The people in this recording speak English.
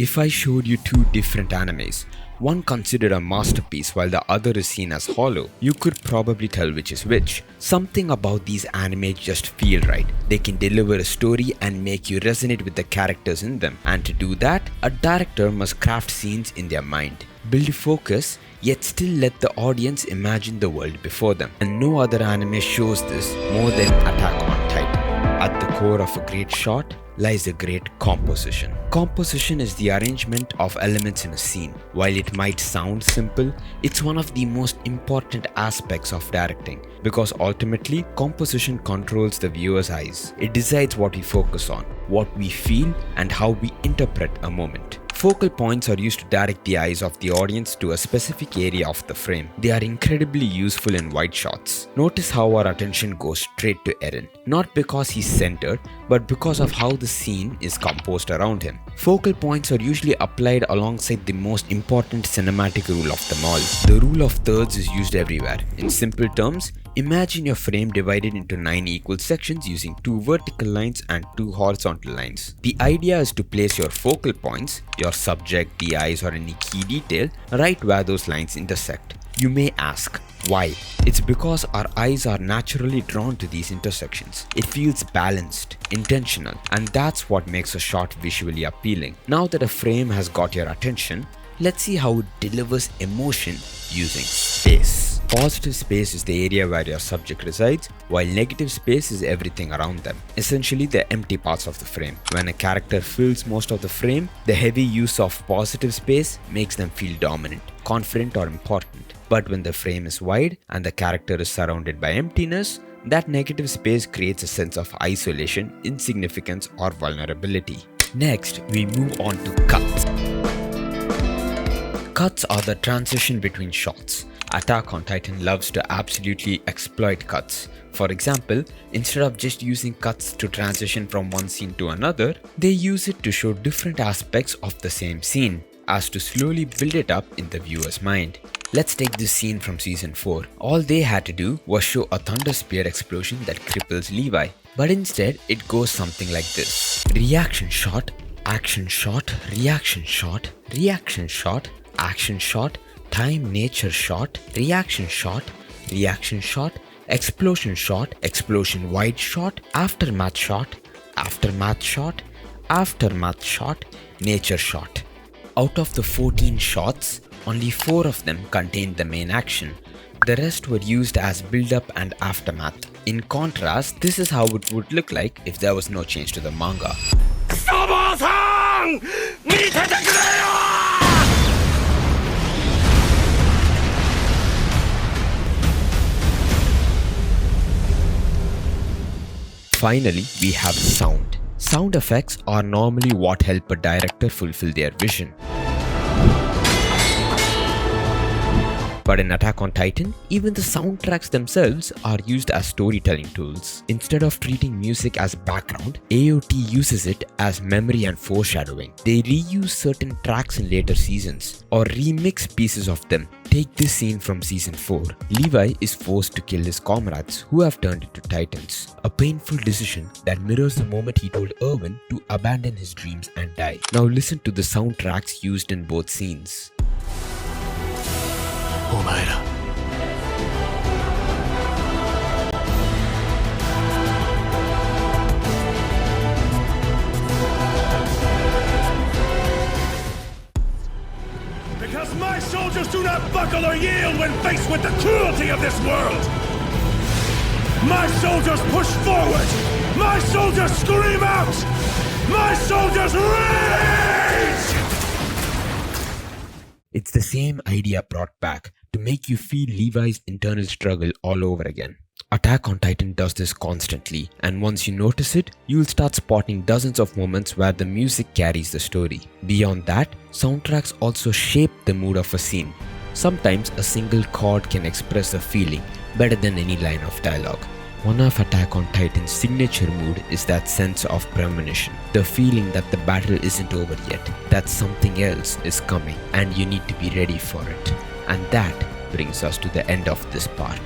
If I showed you two different animes, one considered a masterpiece while the other is seen as hollow, you could probably tell which is which. Something about these animes just feel right. They can deliver a story and make you resonate with the characters in them. And to do that, a director must craft scenes in their mind, build focus, yet still let the audience imagine the world before them. And no other anime shows this more than Attack on Titan. At the core of a great shot lies a great composition. Composition is the arrangement of elements in a scene. While it might sound simple, it's one of the most important aspects of directing because ultimately, composition controls the viewer's eyes. It decides what we focus on, what we feel, and how we interpret a moment. Focal points are used to direct the eyes of the audience to a specific area of the frame. They are incredibly useful in wide shots. Notice how our attention goes straight to Eren, not because he's centered, but because of how the scene is composed around him. Focal points are usually applied alongside the most important cinematic rule of them all. The rule of thirds is used everywhere. In simple terms, imagine your frame divided into 9 equal sections using 2 vertical lines and 2 horizontal lines. The idea is to place your focal points, your subject, the eyes, or any key detail right where those lines intersect. You may ask, why? It's because our eyes are naturally drawn to these intersections. It feels balanced, intentional, and that's what makes a shot visually appealing. Now that a frame has got your attention, let's see how it delivers emotion using space. Positive space is the area where your subject resides, while negative space is everything around them, essentially the empty parts of the frame. When a character fills most of the frame, the heavy use of positive space makes them feel dominant, confident, or important. But when the frame is wide and the character is surrounded by emptiness, that negative space creates a sense of isolation, insignificance, or vulnerability. Next, we move on to cuts. Cuts are the transition between shots. Attack on Titan loves to absolutely exploit cuts. For example, instead of just using cuts to transition from one scene to another, they use it to show different aspects of the same scene, as to slowly build it up in the viewer's mind. Let's take this scene from season 4. All they had to do was show a thunder spear explosion that cripples Levi. But instead, it goes something like this. Reaction shot, action shot, reaction shot, reaction shot, action shot, time nature shot, reaction shot, reaction shot, explosion shot, explosion wide shot, aftermath shot, aftermath shot, aftermath shot, nature shot. Out of the 14 shots, only 4 of them contained the main action. The rest were used as build-up and aftermath. In contrast, this is how it would look like if there was no change to the manga. Finally, we have sound. Sound effects are normally what help a director fulfill their vision. But in Attack on Titan, even the soundtracks themselves are used as storytelling tools. Instead of treating music as background, AOT uses it as memory and foreshadowing. They reuse certain tracks in later seasons or remix pieces of them. Take this scene from season 4. Levi is forced to kill his comrades who have turned into Titans. A painful decision that mirrors the moment he told Erwin to abandon his dreams and die. Now listen to the soundtracks used in both scenes. お前ら Because my soldiers do not buckle or yield when faced with the cruelty of this world. My soldiers push forward. My soldiers scream out. My soldiers rage! It's the same idea brought back to make you feel Levi's internal struggle all over again. Attack on Titan does this constantly, and once you notice it, you'll start spotting dozens of moments where the music carries the story. Beyond that, soundtracks also shape the mood of a scene. Sometimes a single chord can express a feeling better than any line of dialogue. One of Attack on Titan's signature mood is that sense of premonition, the feeling that the battle isn't over yet, that something else is coming and you need to be ready for it. And that brings us to the end of this part.